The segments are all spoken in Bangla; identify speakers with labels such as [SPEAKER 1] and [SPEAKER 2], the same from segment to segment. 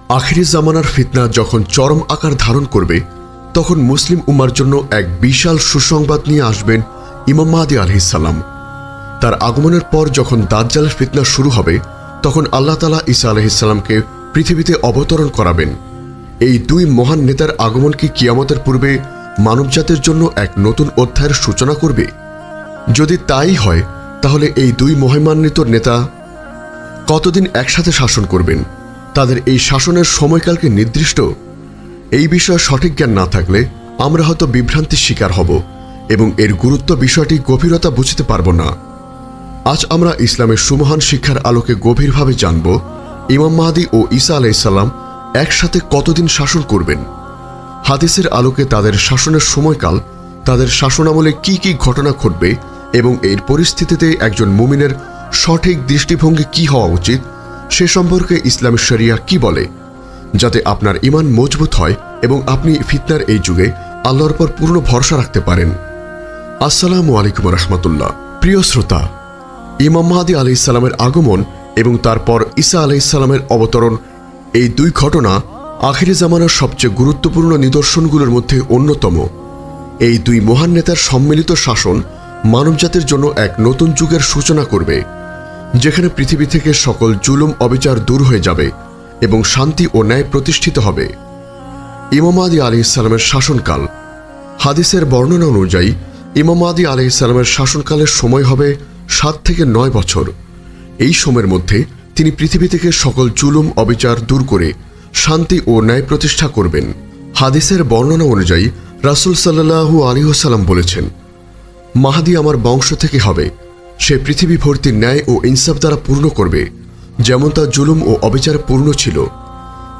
[SPEAKER 1] আখিরি জামানার ফিতনা যখন চরম আকার ধারণ করবে তখন মুসলিম উম্মার জন্য এক বিশাল সুসংবাদ নিয়ে আসবেন ইমাম মাহদী আলাইহিস সালাম। তার আগমনের পর যখন দাজ্জালের ফিতনা শুরু হবে তখন আল্লাহ তাআলা ঈসা আলাইহিস সালামকে পৃথিবীতে অবতরণ করাবেন। এই দুই মহান নেতার আগমন কি কিয়ামতের পূর্বে মানবজাতির জন্য এক নতুন অধ্যায়ের সূচনা করবে? যদি তাই হয় তাহলে এই দুই মহিমান্বিত নেতা কতদিন একসাথে শাসন করবেন? তাদের এই শাসনের সময়কালকে নির্দিষ্ট? এই বিষয়ে সঠিক জ্ঞান না থাকলে আমরা হয়তো বিভ্রান্তির শিকার হব এবং এর গুরুত্ব বিষয়টি গভীরতা বুঝতে পারব না। আজ আমরা ইসলামের সুমহান শিক্ষার আলোকে গভীরভাবে জানব ইমাম মাহদী ও ঈসা আলাইহিস সালাম একসাথে কতদিন শাসন করবেন। হাদিসের আলোকে তাদের শাসনের সময়কাল, তাদের শাসনামলে কি কি ঘটনা ঘটবে এবং এর পরিস্থিতিতে একজন মুমিনের সঠিক দৃষ্টিভঙ্গি কি হওয়া উচিত সে সম্পর্কে ইসলামী শরিয়া কি বলে, যাতে আপনার ঈমান মজবুত হয় এবং আপনি ফিতনার এই যুগে আল্লাহর উপর পূর্ণ ভরসা রাখতে পারেন। আসসালামু আলাইকুম রাহমাতুল্লাহ। প্রিয় শ্রোতা, ইমাম মাহদী আলাইহিস সালামের আগমন এবং তারপর ঈসা আলাইহিস সালামের অবতরণ, এই দুই ঘটনা আখিরি জামানার সবচেয়ে গুরুত্বপূর্ণ নিদর্শনগুলোর মধ্যে অন্যতম। এই দুই মহান নেতার সম্মিলিত শাসন মানবজাতির জন্য এক নতুন যুগের সূচনা করবে, যেখানে পৃথিবী থেকে সকল জুলুম অবিচার দূর হয়ে যাবে এবং শান্তি ও ন্যায় প্রতিষ্ঠিত হবে। ইমাম মাহদী আলাইহিস সালামের শাসনকাল। হাদিসের বর্ণনা অনুযায়ী ইমাম মাহদী আলাইহিস সালামের শাসনকালের সময় হবে 7 থেকে 9 বছর। এই সময়ের মধ্যে তিনি পৃথিবী থেকে সকল জুলুম অবিচার দূর করে শান্তি ও ন্যায় প্রতিষ্ঠা করবেন। হাদিসের বর্ণনা অনুযায়ী রাসূল সাল্লাল্লাহু আলাইহি ওয়াসাল্লাম বলেছেন, মাহদী আমার বংশ থেকে হবে। সে পৃথিবী ভর্তি ন্যায় ও ইনসাফ দ্বারা পূর্ণ করবে, যেমন তা জুলুম ও অবিচারে পূর্ণ ছিল।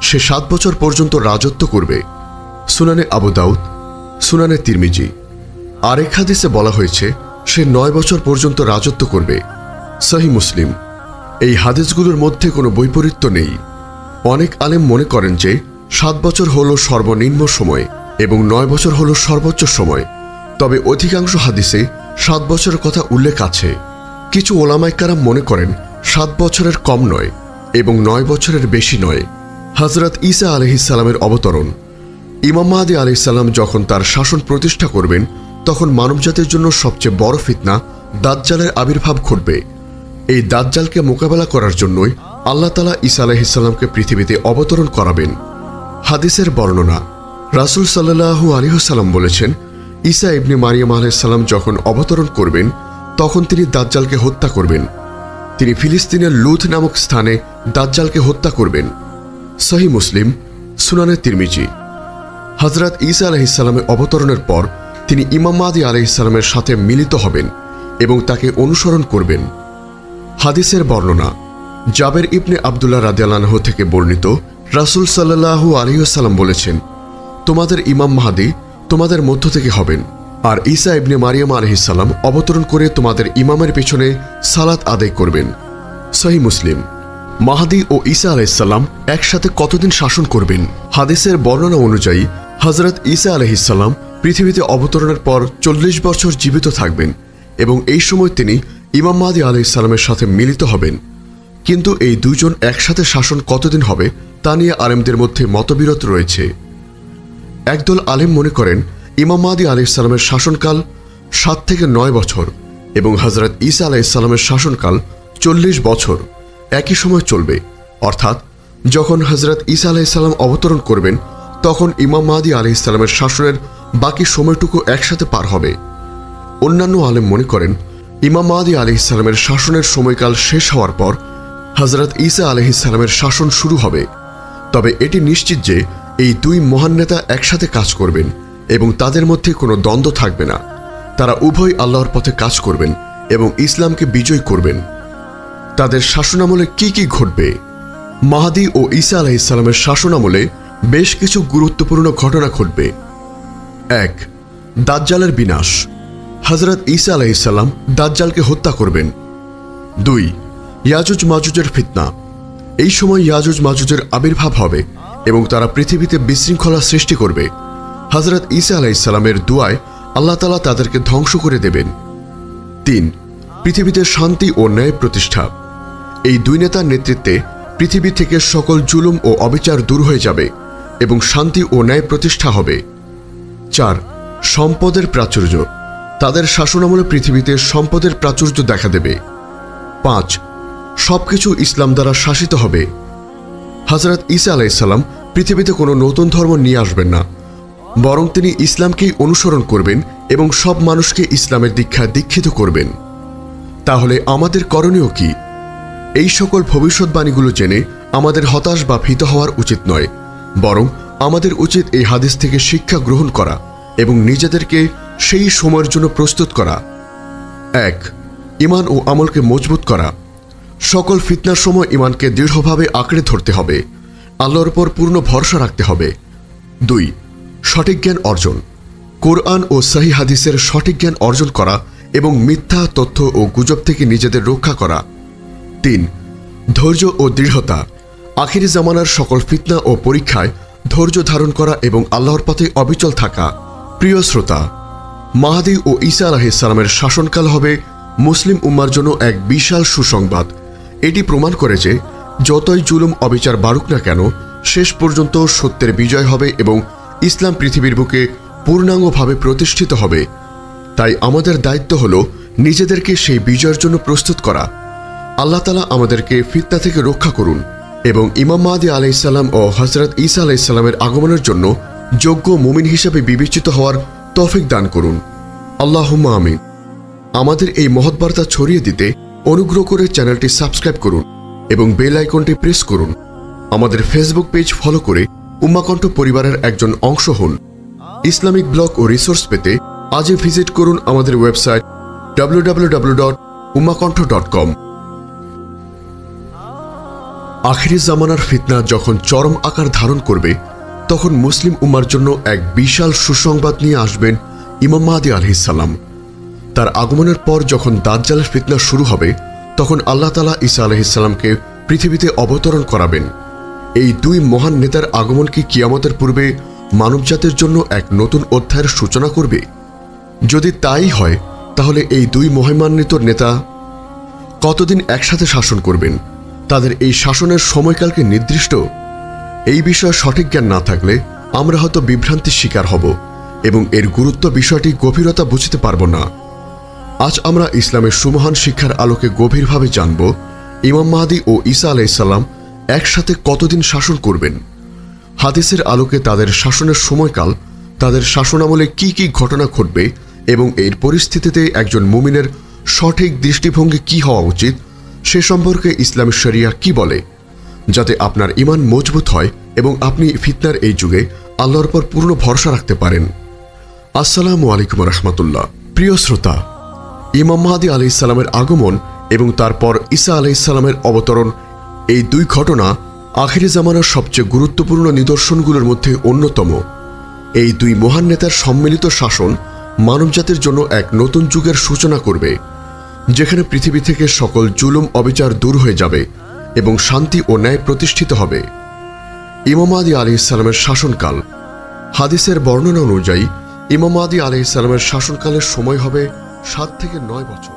[SPEAKER 1] সে 7 বছর পর্যন্ত রাজত্ব করবে। সুনানে আবু দাউদ, সুনানে তিরমিজি। আরেক হাদিসে বলা হয়েছে সে 9 বছর পর্যন্ত রাজত্ব করবে। সহিহ মুসলিম। এই হাদিসগুলোর মধ্যে কোনো বৈপরীত্য নেই। অনেক আলেম মনে করেন যে 7 বছর হল সর্বনিম্ন সময় এবং 9 বছর হল সর্বোচ্চ সময়, তবে অধিকাংশ হাদিসে 7 বছরের কথা উল্লেখ আছে। কিছু ওলামায়ে কেরাম মনে করেন 7 বছরের কম নয় এবং 9 বছরের বেশি নয়। হযরত ঈসা আলাইহিস সালামের অবতরণ। ইমাম মাহদী আলাইহিস সালাম যখন তার শাসন প্রতিষ্ঠা করবেন তখন মানবজাতির জন্য সবচেয়ে বড় ফিতনা দাজ্জালের আবির্ভাব ঘটবে। এই দাজ্জালকে মোকাবেলা করার জন্যই আল্লাহ তাআলা ঈসা আলাইহিস সালামকে পৃথিবীতে অবতরণ করাবেন। হাদিসের বর্ণনা। রাসূল সাল্লাল্লাহু আলাইহি ওয়াসাল্লাম বলেছেন, ঈসা ইবনে মারিয়াম আলাইহিস সালাম যখন অবতরণ করবেন তখন তিনি দাজ্জালকে হত্যা করবেন। তিনি ফিলিস্তিনের লুদ নামক স্থানে দাজ্জালকে হত্যা করবেন। সহিহ মুসলিম, সুনানে তিরমিজি। হযরত ঈসা আলাইহিস সালামের অবতরণের পর তিনি ইমাম মাহদী আলাইহিস সালামের সাথে মিলিত হবেন এবং তাকে অনুসরণ করবেন। হাদিসের বর্ণনা। জাবের ইবনে আব্দুল্লাহ রাদিয়াল্লাহু আনহু থেকে বর্ণিত, রাসূল সাল্লাল্লাহু আলাইহি ওয়াসাল্লাম বলেছেন, তোমাদের ইমাম মাহদী তোমাদের মধ্য থেকে হবেন, আর ঈসা ইবনে মারিয়াম আলাইহিস সালাম অবতরণ করে তোমাদের ইমামের পেছনে সালাত আদায় করবেন। সহিহ মুসলিম। মাহদী ও ঈসা আলাইহিস সালাম একসাথে কতদিন শাসন করবেন? হাদিসের বর্ণনা অনুযায়ী হযরত ঈসা আলাইহিস সালাম পৃথিবীতে অবতরণের পর 40 বছর জীবিত থাকবেন এবং এই সময় তিনি ইমাম মাহদী আলাইহিস সালামের সাথে মিলিত হবেন। কিন্তু এই দুইজন একসাথে শাসন কতদিন হবে তা নিয়ে আলেমদের মধ্যে মতবিরোধ রয়েছে। একদল আলেম মনে করেন ইমাম মাহদী আলাইহিস সালামের শাসনকাল 7 থেকে 9 বছর এবং হযরত ঈসা আলাইহিস সালামের শাসনকাল 40 বছর একই সময় চলবে, অর্থাৎ যখন হযরত ঈসা আলাইহিস সালাম অবতরণ করবেন তখন ইমাম মাহদী আলাইহিস সালামের শাসনের বাকি সময়টুকু একসাথে পার হবে। অন্যান্য আলেম মনে করেন ইমাম মাহদী আলাইহিস সালামের শাসনের সময়কাল শেষ হওয়ার পর হযরত ঈসা আলাইহিস সালামের শাসন শুরু হবে। তবে এটি নিশ্চিত যে এই দুই মহান নেতা একসাথে কাজ করবেন এবং তাদের মধ্যে কোনো দ্বন্দ্ব থাকবে না। তারা উভয় আল্লাহর পথে কাজ করবেন এবং ইসলামকে বিজয় করবেন। তাদের শাসনামলে কি কি ঘটবে? মাহদী ও ঈসা আলাইহিস সালামের শাসনামলে বেশ কিছু গুরুত্বপূর্ণ ঘটনা ঘটবে। 1. দাজ্জালের বিনাশ। হযরত ঈসা আলাইহিস সালাম দাজ্জালকে হত্যা করবেন। 2. ইয়াজুজ মাজুজের ফিতনা। এই সময় ইয়াজুজ মাজুজের আবির্ভাব হবে এবং তারা পৃথিবীতে বিশৃঙ্খলা সৃষ্টি করবে। হযরত ঈসা আলাইহিস সালামের দুআয় আল্লাহ তাআলা তাদেরকে ধ্বংস করে দেবেন। 3. পৃথিবীতে শান্তি ও ন্যায় প্রতিষ্ঠা। এই দুই নেতার নেতৃত্বে পৃথিবী থেকে সকল জুলুম ও অবিচার দূর হয়ে যাবে এবং শান্তি ও ন্যায় প্রতিষ্ঠা হবে। 4. সম্পদের প্রাচুর্য। তাদের শাসনামলে পৃথিবীতে সম্পদের প্রাচুর্য দেখা দেবে। 5. সবকিছু ইসলাম দ্বারা শাসিত হবে। হযরত ঈসা আলাইহিসসালাম পৃথিবীতে কোনো নতুন ধর্ম নিয়ে আসবেন না, বরং তিনি ইসলামকেই অনুসরণ করবেন এবং সব মানুষকে ইসলামের দীক্ষায় দীক্ষিত করবেন। তাহলে আমাদের করণীয় কি? এই সকল ভবিষ্যৎবাণীগুলো জেনে আমাদের হতাশ বা ভীত হওয়ার উচিত নয়, বরং আমাদের উচিত এই হাদিস থেকে শিক্ষা গ্রহণ করা এবং নিজেদেরকে সেই সময়ের জন্য প্রস্তুত করা। 1. ঈমান ও আমলকে মজবুত করা। সকল ফিতনার সময় ঈমানকে দৃঢ়ভাবে আঁকড়ে ধরতে হবে, আল্লাহর উপর পূর্ণ ভরসা রাখতে হবে। 2. সঠিক জ্ঞান অর্জন। কোরআন ও সহিহ হাদিসের সঠিক জ্ঞান অর্জন করা এবং মিথ্যা তথ্য ও গুজব থেকে নিজেদের রক্ষা করা। 3. ধৈর্য ও দৃঢ়তা। আখিরি জামানার সকল ফিতনা ও পরীক্ষায় ধৈর্য ধারণ করা এবং আল্লাহর পথে অবিচল থাকা। প্রিয় শ্রোতা, মাহদী ও ঈসা আলাইহিসসালামের শাসনকাল হবে মুসলিম উম্মার জন্য এক বিশাল সুসংবাদ। এটি প্রমাণ করে যে যতই জুলুম অবিচার বাড়ুক না কেন, শেষ পর্যন্ত সত্যের বিজয় হবে এবং ইসলাম পৃথিবীর বুকে পূর্ণাঙ্গভাবে প্রতিষ্ঠিত হবে। তাই আমাদের দায়িত্ব হল নিজেদেরকে সেই বিজয়ের জন্য প্রস্তুত করা। আল্লাহ তাআলা আমাদেরকে ফিতনা থেকে রক্ষা করুন এবং ইমাম মাহদী আলাইহিসসালাম ও হযরত ঈসা আলাইহিসসালামের আগমনের জন্য যোগ্য মুমিন হিসেবে বিবেচিত হওয়ার তৌফিক দান করুন। আল্লাহুম্মা আমিন। আমাদের এই মহৎ বার্তা ছড়িয়ে দিতে অনুগ্রহ করে চ্যানেলটি সাবস্ক্রাইব করুন এবং বেল আইকনটি প্রেস করুন। আমাদের ফেসবুক পেজ ফলো করে উম্মাহ কণ্ঠ পরিবারের একজন অংশ হন। ইসলামিক ব্লগ ও রিসোর্স পেতে আজই ভিজিট করুন আমাদের ওয়েবসাইট www.ummahkontho.com। আখিরি জামানার ফিতনা যখন চরম আকার ধারণ করবে, তখন মুসলিম উম্মার জন্য এক বিশাল সুসংবাদ নিয়ে আসবেন ইমাম মাহদী আলাইহিসসালাম। তার আগমনের পর যখন দাজ্জালের ফিতনা শুরু হবে, তখন আল্লাহ তাআলা ঈসা আলাইহিসসালামকে পৃথিবীতে অবতরণ করাবেন। এই দুই মহান নেতার আগমন কি কিয়ামতের পূর্বে মানবজাতির জন্য এক নতুন অধ্যায়ের সূচনা করবে? যদি তাই হয়, তাহলে এই দুই মহিমান্বিত নেতা কতদিন একসাথে শাসন করবেন? তাদের এই শাসনের সময়কালকে নির্দিষ্ট? এই বিষয়ে সঠিক জ্ঞান না থাকলে আমরা হয়তো বিভ্রান্তির শিকার হব এবং এর গুরুত্ব বিষয়টি গভীরতা বুঝতে পারব না। আজ আমরা ইসলামের সুমহান শিক্ষার আলোকে গভীরভাবে জানব ইমাম মাহদী ও ঈসা আলাইহিসসালাম একসাথে কতদিন শাসন করবেন। হাদিসের আলোকে তাদের শাসনের সময়কাল, তাদের শাসনামলে কি কি ঘটনা ঘটবে এবং এর পরিস্থিতিতে একজন মুমিনের সঠিক দৃষ্টিভঙ্গি কি হওয়া উচিত, সে সম্পর্কে ইসলামী শরিয়া কি বলে, যাতে আপনার ঈমান মজবুত হয় এবং আপনি ফিতনার এই যুগে আল্লাহর উপর পূর্ণ ভরসা রাখতে পারেন। আসসালামু আলাইকুম রাহমাতুল্লাহ। প্রিয় শ্রোতা, ইমাম মাহদী আলাইহিসসালামের আগমন এবং তারপর ঈসা আলাইহিসসালামের অবতরণ, এই দুই ঘটনা আখিরি জামানার সবচেয়ে গুরুত্বপূর্ণ নিদর্শনগুলোর মধ্যে অন্যতম। এই দুই মহান নেতার সম্মিলিত শাসন মানবজাতির জন্য এক নতুন যুগের সূচনা করবে, যেখানে পৃথিবী থেকে সকল জুলুম অবিচার দূর হয়ে যাবে এবং শান্তি ও ন্যায় প্রতিষ্ঠিত হবে। ইমাম মাহদী আলাইহিসসালামের শাসনকাল। হাদিসের বর্ণনা অনুযায়ী ইমাম মাহদী আলাইহিসসালামের শাসনকালের সময় হবে 7 থেকে 9 বছর।